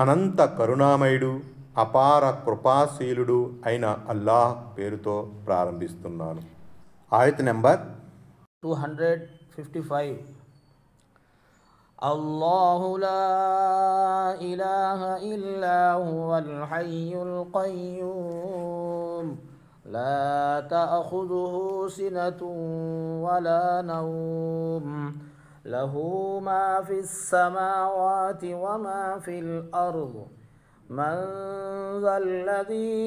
అనంత కరుణామయుడు అపార కృపాశీలుడు అయిన అల్లాహ్ పేరుతో ప్రారంభిస్తున్నాను. ఆయత్ నెంబర్ 255. అల్లాహు లా ఇలాహ ఇల్లా హువల్ హయ్యుల్ ఖయ్యూమ్ లా తఅఖుదుహు సినతున్ వలా నౌమ్ లహు మా ఫిస్ సమావాతి వమా ఫిల్ అర్ద్ من ذا الذي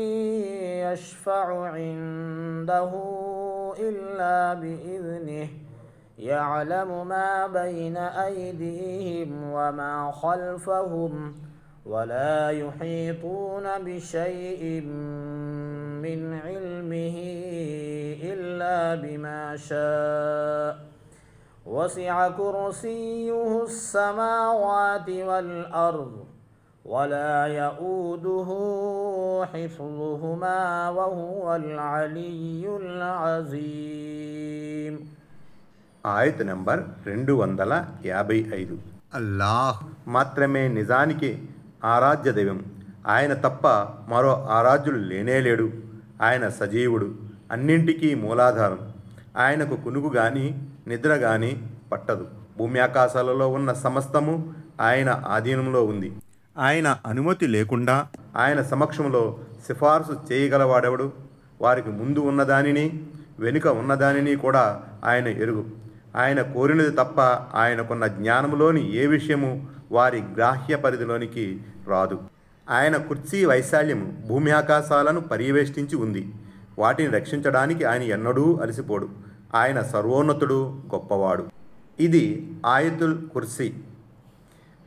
يشفع عنده إلا بإذنه يعلم ما بين أيديهم وما خلفهم ولا يحيطون بشيء من علمه إلا بما شاء وسع كرسيه السماوات والأرض ولا يؤوده حفظهما وهو العلي العظيم. ఆయత్ నెంబర్ 255. అల్లాహ్ మాత్రమే నిజానికి ఆరాధ్య దైవం. ఆయన తప్ప మరో ఆరాధ్యుడు లేనేలేడు. ఆయన సజీవుడు, అన్నింటికీ మూలాధారం. ఆయనకు కునుకు గాని నిద్ర గాని పట్టదు. భూమి ఆకాశాలలో ఉన్న సమస్తము ఆయన ఆధీనంలో ఉంది. ఆయన అనుమతి లేకుండా ఆయన సమక్షంలో సిఫార్సు చేయగలవాడెవడు? వారికి ముందు ఉన్నదానిని వెనుక ఉన్నదానిని కూడా ఆయన ఎరుగు. ఆయన కోరినది తప్ప ఆయనకున్న జ్ఞానంలోని ఏ విషయము వారి గ్రాహ్య పరిధిలోనికి రాదు. ఆయన కుర్చీ వైశాల్యము భూమి ఆకాశాలను పర్యవేష్టించి ఉంది. వాటిని రక్షించడానికి ఆయన ఎన్నడూ అలసిపోడు. ఆయన సర్వోన్నతుడు, గొప్పవాడు. ఇది ఆయతుల్ కుర్సీ.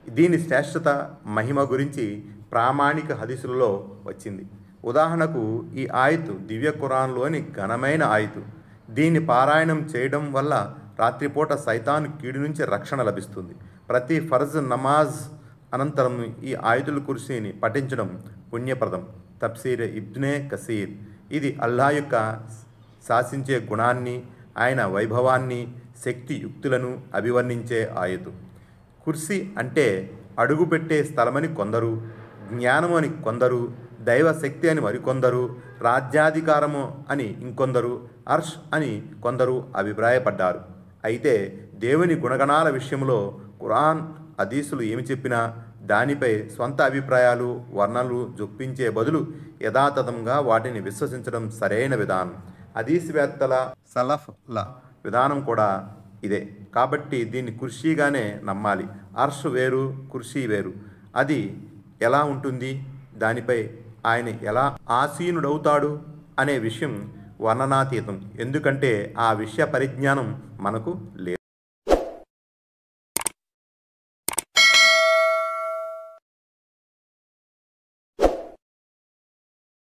దీని శ్రేష్టత మహిమ గురించి ప్రామాణిక హదీసులలో వచ్చింది. ఉదాహరణకు ఈ ఆయతు దివ్య ఖురాన్లోని ఘనమైన ఆయతు. దీన్ని పారాయణం చేయడం వల్ల రాత్రిపూట సైతాను కీడు నుంచి రక్షణ లభిస్తుంది. ప్రతి ఫర్జ్ నమాజ్ అనంతరం ఈ ఆయతుల్ కుర్సీని పఠించడం పుణ్యప్రదం. తఫ్సీర్ ఇబ్నే కసీర్. ఇది అల్లాహ్ యొక్క శాసించే గుణాన్ని, ఆయన వైభవాన్ని, శక్తి యుక్తులను అభివర్ణించే ఆయతు. కుర్సీ అంటే అడుగుపెట్టే స్థలమని కొందరు, జ్ఞానము అని కొందరు, దైవశక్తి అని మరికొందరు, రాజ్యాధికారము అని ఇంకొందరు, అర్ష్ అని కొందరు అభిప్రాయపడ్డారు. అయితే దేవుని గుణగణాల విషయంలో ఖురాన్ హదీసులు ఏమి చెప్పినా దానిపై స్వంత అభిప్రాయాలు, వర్ణనలు జొప్పించే బదులు యథాతథంగా వాటిని విశ్వసించడం సరైన విధానం. హదీస్వేత్తల సలఫ్ల విధానం కూడా ఇదే. కాబట్టి దీన్ని కుర్సీగానే నమ్మాలి. అర్ష్ వేరు, కుర్సీ వేరు. అది ఎలా ఉంటుంది, దానిపై ఆయన ఎలా ఆసీనుడవుతాడు అనే విషయం వర్ణనాతీతం. ఎందుకంటే ఆ విషయ పరిజ్ఞానం మనకు లేదు.